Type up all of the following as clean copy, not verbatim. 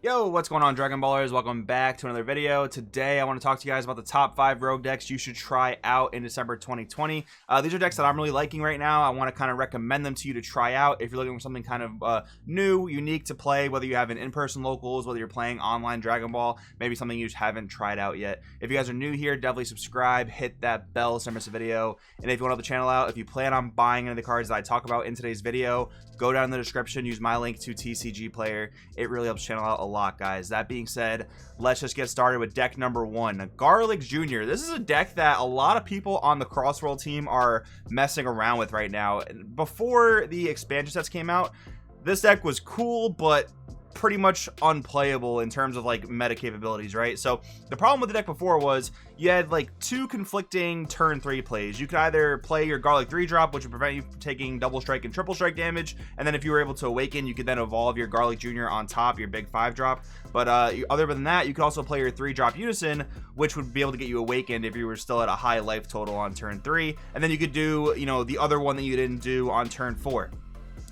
Yo, what's going on, Dragon Ballers? Welcome back to another video. Today I want to talk to you guys about the top 5 rogue decks you should try out in December 2020. These are decks that I'm really liking right now. I want to kind of recommend them to you to try out if you're looking for something kind of new, unique to play, whether you have an in-person locals, whether you're playing online Dragon Ball, maybe something you just haven't tried out yet. If you guys are new here, definitely subscribe, hit that bell so you don't miss a video. And if you want to help the channel out, if you plan on buying any of the cards that I talk about in today's video, go down in the description, use my link to TCG Player. It really helps the channel out a lot, guys. That being said, let's just get started with deck number 1, Garlic Jr. This is a deck that a lot of people on the Crossworld team are messing around with right now. Before the expansion sets came out, this deck was cool, but pretty much unplayable in terms of like meta capabilities, right? So the problem with the deck before was you had like 2 conflicting turn 3 plays. You could either play your Garlic 3-drop, which would prevent you from taking double strike and triple strike damage, and then if you were able to awaken, you could then evolve your Garlic Jr. on top, your big 5-drop. But other than that, you could also play your 3-drop Unison, which would be able to get you awakened if you were still at a high life total on turn 3, and then you could do, you know, the other one that you didn't do on turn 4.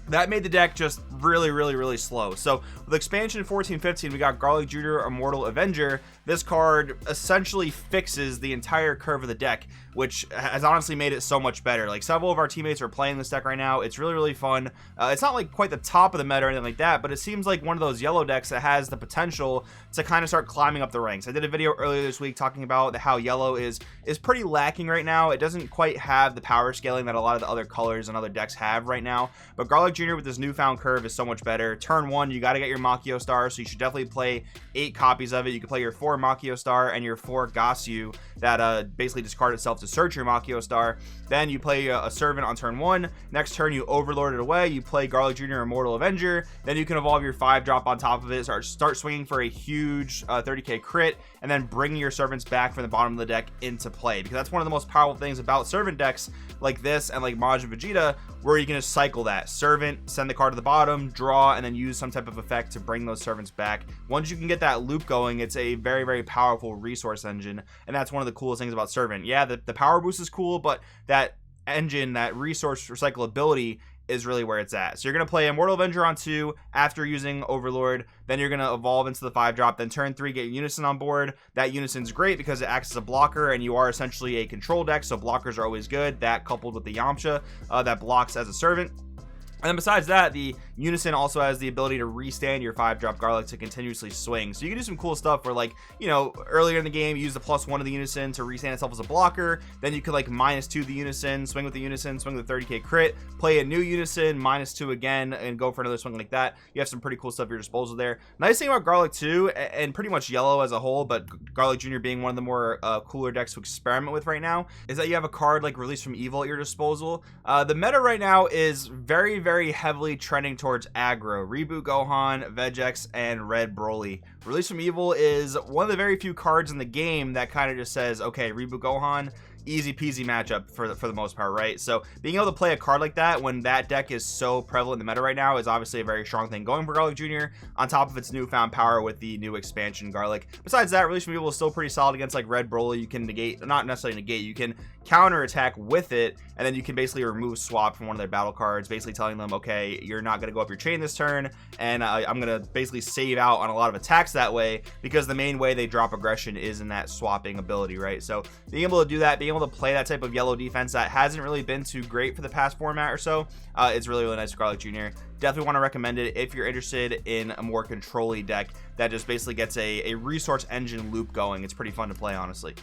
That made the deck just really slow. So with expansion 14-15, we got Garlic Jr. Immortal Avenger. This card essentially fixes the entire curve of the deck, which has honestly made it so much better. Like, several of our teammates are playing this deck right now. It's really fun. It's not like quite the top of the meta or anything like that, but it seems like one of those yellow decks that has the potential to kind of start climbing up the ranks. I did a video earlier this week talking about how yellow is pretty lacking right now. It doesn't quite have the power scaling that a lot of the other colors and other decks have right now. But Garlic Jr. with this newfound curve is so much better. Turn 1, you got to get your Makio Star, so you should definitely play 8 copies of it. You can play your 4 Makio Star and your 4 Gasu that basically discard itself to search your Makio Star. Then you play a Servant on turn 1. Next turn, you overlord it away. You play Garlic Jr. Immortal Avenger. Then you can evolve your 5-drop on top of it. Start swinging for a huge 30k crit, and then bringing your Servants back from the bottom of the deck into play. Because that's one of the most powerful things about Servant decks like this and like Majin Vegeta, where you can just cycle that Servant, send the card to the bottom, draw, and then use some type of effect to bring those Servants back. Once you can get that loop going, it's a very powerful resource engine, and that's one of the coolest things about Servant. Yeah, the power boost is cool, but that engine, that resource recyclability, is really where it's at. So you're going to play Immortal Avenger on 2 after using Overlord. Then you're going to evolve into the 5-drop. Then turn 3, get Unison on board. That Unison's great because it acts as a blocker, and you are essentially a control deck, so blockers are always good. That coupled with the Yamcha that blocks as a Servant. And then besides that, the Unison also has the ability to restand your 5-drop Garlic to continuously swing. So you can do some cool stuff where, like, you know, earlier in the game, you use the +1 of the Unison to restand itself as a blocker. Then you could, like, -2 the Unison, swing with the Unison, swing with the 30k crit, play a new Unison, -2 again, and go for another swing like that. You have some pretty cool stuff at your disposal there. Nice thing about Garlic too, and pretty much yellow as a whole, but Garlic Jr. being one of the more cooler decks to experiment with right now, is that you have a card like Release from Evil at your disposal. The meta right now is very heavily trending towards aggro. Reboot Gohan, Vegex, and Red Broly. Release from Evil is one of the very few cards in the game that kind of just says, okay, Reboot Gohan, easy peasy matchup for the most part, right? So being able to play a card like that when that deck is so prevalent in the meta right now is obviously a very strong thing going for Garlic Jr. on top of its newfound power with the new expansion Garlic. Besides that, Release from Evil is still pretty solid against like Red Broly. You can negate, not necessarily negate, you can counter attack with it, and then you can basically remove swap from one of their battle cards, basically telling them, okay, you're not going to go up your chain this turn, and I'm going to basically save out on a lot of attacks that way, because the main way they drop aggression is in that swapping ability, right? So being able to do that, being able to play that type of yellow defense that hasn't really been too great for the past format or so, it's really nice for Garlic Jr. Definitely want to recommend it if you're interested in a more control-y deck that just basically gets a resource engine loop going. It's pretty fun to play, honestly.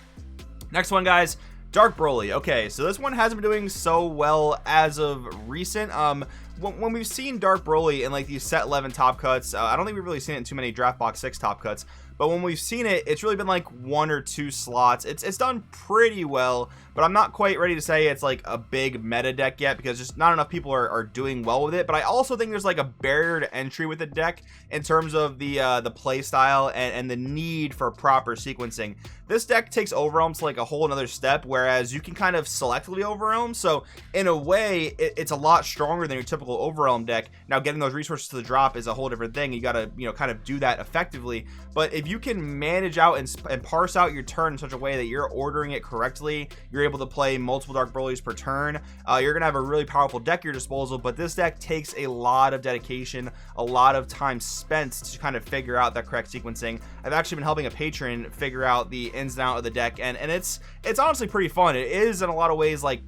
Next one, guys, Dark Broly. Okay, so this one hasn't been doing so well as of recent. When we've seen Dark Broly in like these set 11 top cuts, I don't think we've really seen it in too many draft box 6 top cuts, but when we've seen it, it's really been like 1 or 2 slots. It's done pretty well, but I'm not quite ready to say it's like a big meta deck yet, because just not enough people are doing well with it. But I also think there's like a barrier to entry with the deck in terms of the play style and the need for proper sequencing. This deck takes Overwhelm to like a whole another step, whereas you can kind of selectively Overwhelm. So in a way, it's a lot stronger than your typical typical Overwhelm deck. Now getting those resources to the drop is a whole different thing. You gotta, you know, kind of do that effectively. But if you can manage out and parse out your turn in such a way that you're ordering it correctly, you're able to play multiple Dark Broly's per turn, you're gonna have a really powerful deck at your disposal. But this deck takes a lot of dedication, a lot of time spent to kind of figure out that correct sequencing. I've actually been helping a patron figure out the ins and out of the deck, and it's honestly pretty fun. It is in a lot of ways like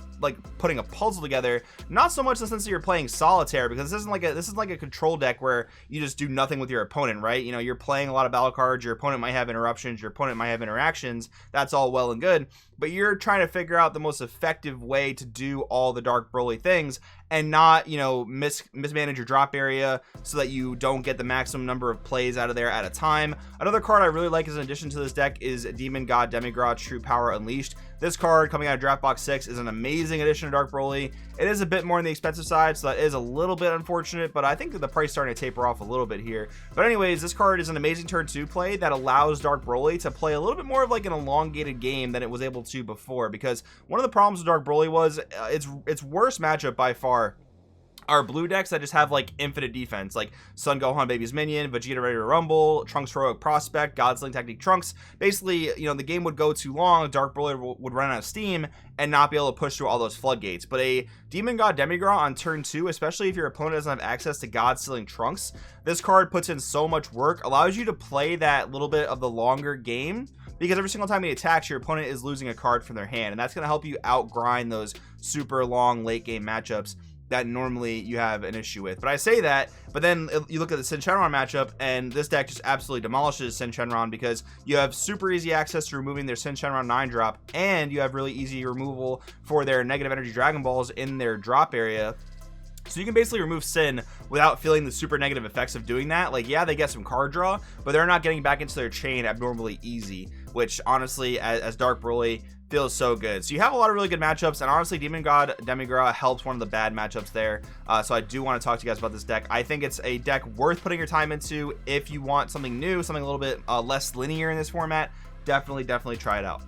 putting a puzzle together, not so much in the sense that you're playing solitaire, because this is like a control deck where you just do nothing with your opponent, right? You know, you're playing a lot of battle cards, your opponent might have interruptions, your opponent might have interactions, that's all well and good, but you're trying to figure out the most effective way to do all the Dark Broly things and not, you know, mismanage your drop area so that you don't get the maximum number of plays out of there at a time. Another card I really like as an addition to this deck is Demon God Demigra True Power Unleashed. This card coming out of Draft Box 6 is an amazing addition to Dark Broly. It is a bit more on the expensive side, so that is a little bit unfortunate, but I think that the price is starting to taper off a little bit here. But anyways, this card is an amazing turn 2 play that allows Dark Broly to play a little bit more of like an elongated game than it was able to before, because one of the problems with Dark Broly was its worst matchup by far are blue decks that just have like infinite defense, like Son Gohan Baby's Minion, Vegeta Ready to Rumble, Trunks Heroic Prospect, Godsling Technique Trunks. Basically, you know, the game would go too long, Dark Broly would run out of steam and not be able to push through all those floodgates. But a Demon God Demigra on turn 2, especially if your opponent doesn't have access to God Stealing Trunks, this card puts in so much work, allows you to play that little bit of the longer game, because every single time he attacks, your opponent is losing a card from their hand, and that's going to help you outgrind those super long late game matchups that normally you have an issue with. But I say that, but then you look at the Sin Shenron matchup, and this deck just absolutely demolishes Sin Shenron, because you have super easy access to removing their Sin Shenron 9-drop, and you have really easy removal for their negative energy Dragon Balls in their drop area. So you can basically remove Sin without feeling the super negative effects of doing that. Like, yeah, they get some card draw, but they're not getting back into their chain abnormally easy, which honestly, as Dark Broly, feels so good. So you have a lot of really good matchups, and honestly Demon God Demigra helps one of the bad matchups there. So I do want to talk to you guys about this deck. I think it's a deck worth putting your time into if you want something new, something a little bit less linear in this format. Definitely try it out.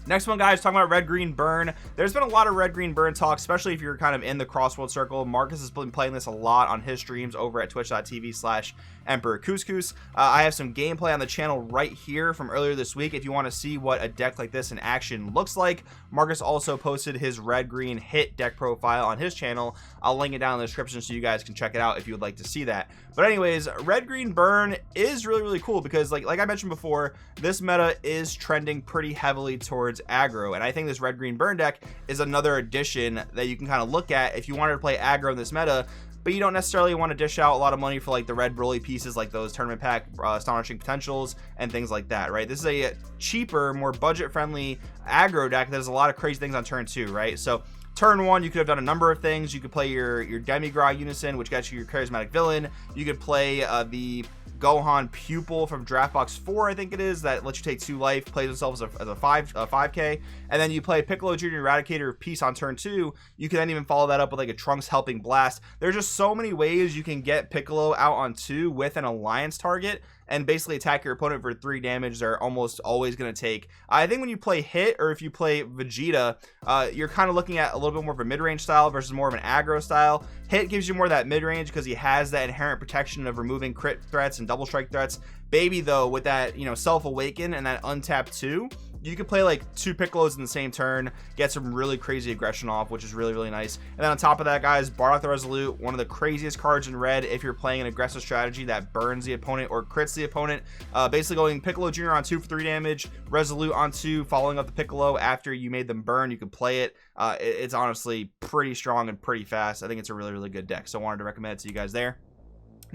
Next one, guys, talking about Red Green Burn. There's been a lot of Red Green Burn talk, especially if you're kind of in the Crossworld circle. Marcus has been playing this a lot on his streams over at twitch.tv/Emperor Couscous. I have some gameplay on the channel right here from earlier this week if you want to see what a deck like this in action looks like. Marcus also posted his Red Green Hit deck profile on his channel. I'll link it down in the description so you guys can check it out if you would like to see that. But anyways, Red Green Burn is really cool because like I mentioned before, this meta is trending pretty heavily towards aggro, and I think this Red Green Burn deck is another addition that you can kind of look at if you wanted to play aggro in this meta, but you don't necessarily want to dish out a lot of money for like the red Broly pieces, like those tournament pack Astonishing Potentials and things like that, right? This is a cheaper, more budget friendly aggro deck that has a lot of crazy things on turn 2, right? So turn 1, you could have done a number of things. You could play your Demigra Unison, which gets you your charismatic villain. You could play the Gohan Pupil from Draft Box 4, I think it is, that lets you take 2 life, plays itself as a 5k, and then you play Piccolo Jr. Eradicator of Peace on turn 2. You can then even follow that up with like a Trunks Helping Blast. There's just so many ways you can get Piccolo out on 2 with an alliance target and basically attack your opponent for 3 damage. They're almost always going to take. I think when you play Hit, or if you play Vegeta, you're kind of looking at a little bit more of a mid-range style versus more of an aggro style. Hit gives you more of that mid-range because he has that inherent protection of removing crit threats and double strike threats. Baby, though, with that, you know, Self-Awaken and that Untap 2, you could play like 2 Piccolos in the same turn, get some really crazy aggression off, which is really nice. And then on top of that, guys, Bardock the Resolute, one of the craziest cards in red if you're playing an aggressive strategy that burns the opponent or crits the opponent. Basically going Piccolo Jr. on 2 for 3 damage, Resolute on 2, following up the Piccolo after you made them burn. You could play it. It's honestly pretty strong and pretty fast. I think it's a really good deck, so I wanted to recommend it to you guys there.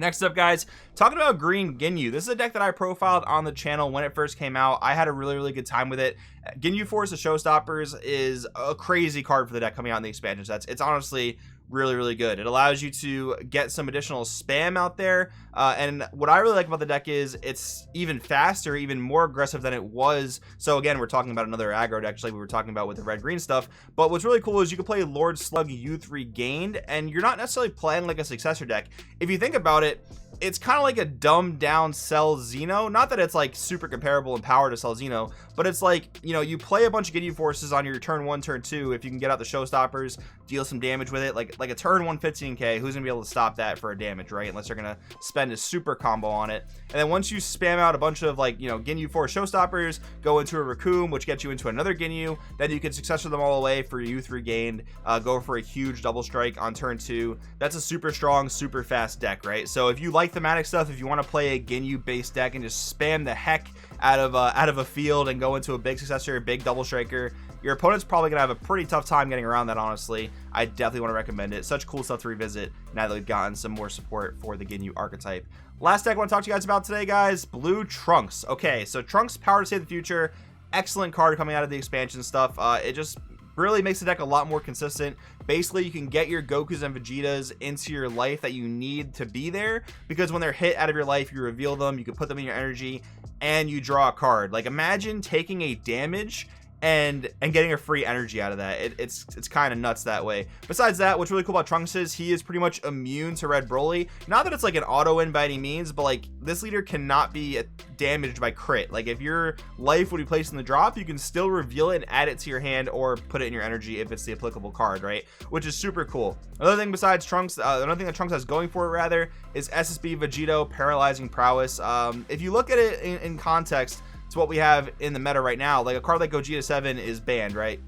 Next up, guys, talking about Green Ginyu. This is a deck that I profiled on the channel when it first came out. I had a really good time with it. Ginyu Force of Showstoppers is a crazy card for the deck coming out in the expansion sets. It's honestly really good. It allows you to get some additional spam out there, and what I really like about the deck is it's even faster, even more aggressive than it was. So again, we're talking about another aggro deck, just like we were talking about with the red green stuff. But what's really cool is you can play Lord Slug Youth Regained, and you're not necessarily playing like a successor deck. If you think about it, it's kind of like a dumbed down Cell Xeno. Not that it's like super comparable in power to Cell Xeno, but it's like, you know, you play a bunch of Ginyu Forces on your turn 1, turn 2. If you can get out the Showstoppers, deal some damage with it, like a turn 1 15k, who's gonna be able to stop that for a damage, right? Unless they're gonna spend a super combo on it. And then once you spam out a bunch of, like, you know, Ginyu Force Showstoppers, go into a Raccoon, which gets you into another Ginyu, then you can successor them all away for youth regained, go for a huge double strike on turn 2. That's a super strong, super fast deck, right? So if you like thematic stuff, if you want to play a Ginyu based deck and just spam the heck out of a field and go into a big successor, a big double striker, your opponent's probably gonna have a pretty tough time getting around that. Honestly, I definitely want to recommend it. Such cool stuff to revisit now that we've gotten some more support for the Ginyu archetype. Last deck I want to talk to you guys about today, guys, Blue Trunks. Okay, so Trunks, Power to Save the Future, excellent card coming out of the expansion stuff. It just really makes the deck a lot more consistent. Basically, you can get your Gokus and Vegetas into your life that you need to be there, because when they're hit out of your life, you reveal them, you can put them in your energy, and you draw a card. Like, imagine taking a damage and getting a free energy out of that. It's kind of nuts that way. Besides that, what's really cool about Trunks is he is pretty much immune to Red Broly. Not that it's like an auto win by any means, but like, this leader cannot be damaged by crit. Like, if your life would be placed in the drop, you can still reveal it and add it to your hand, or put it in your energy if it's the applicable card, right? Which is super cool. Another thing besides Trunks, another thing that Trunks has going for it rather, is SSB Vegito Paralyzing Prowess. If you look at it in context to what we have in the meta right now, like a card like Gogeta 7 is banned, right?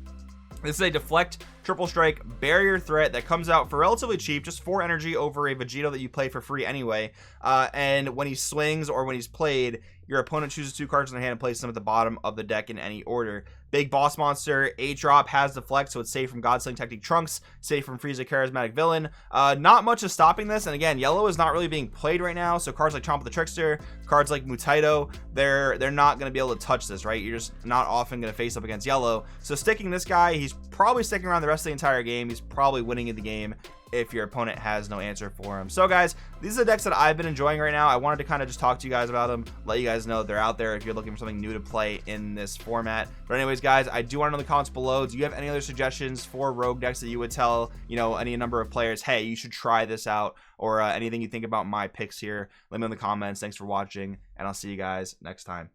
This is a deflect, triple strike, barrier threat that comes out for relatively cheap, just 4 energy over a Vegito that you play for free anyway. And when he swings or when he's played, your opponent chooses 2 cards in their hand and places them at the bottom of the deck in any order. Big boss monster, 8-drop, has deflect, so it's safe from Godsling Technique Trunks, safe from Frieza Charismatic Villain. Not much is stopping this, and again, yellow is not really being played right now, so cards like Chomp the Trickster, cards like Mutaito, they're not going to be able to touch this, right? You're just not often going to face up against yellow. So sticking this guy, he's probably sticking around the rest of the entire game. He's probably winning in the game if your opponent has no answer for him. So guys, these are the decks that I've been enjoying right now. I wanted to kind of just talk to you guys about them, let you guys know they're out there if you're looking for something new to play in this format. But anyways, guys, I do want to know in the comments below, do you have any other suggestions for rogue decks that you would tell, you know, any number of players, hey, you should try this out, or anything you think about my picks here? Let me know in the comments. Thanks for watching, and I'll see you guys next time.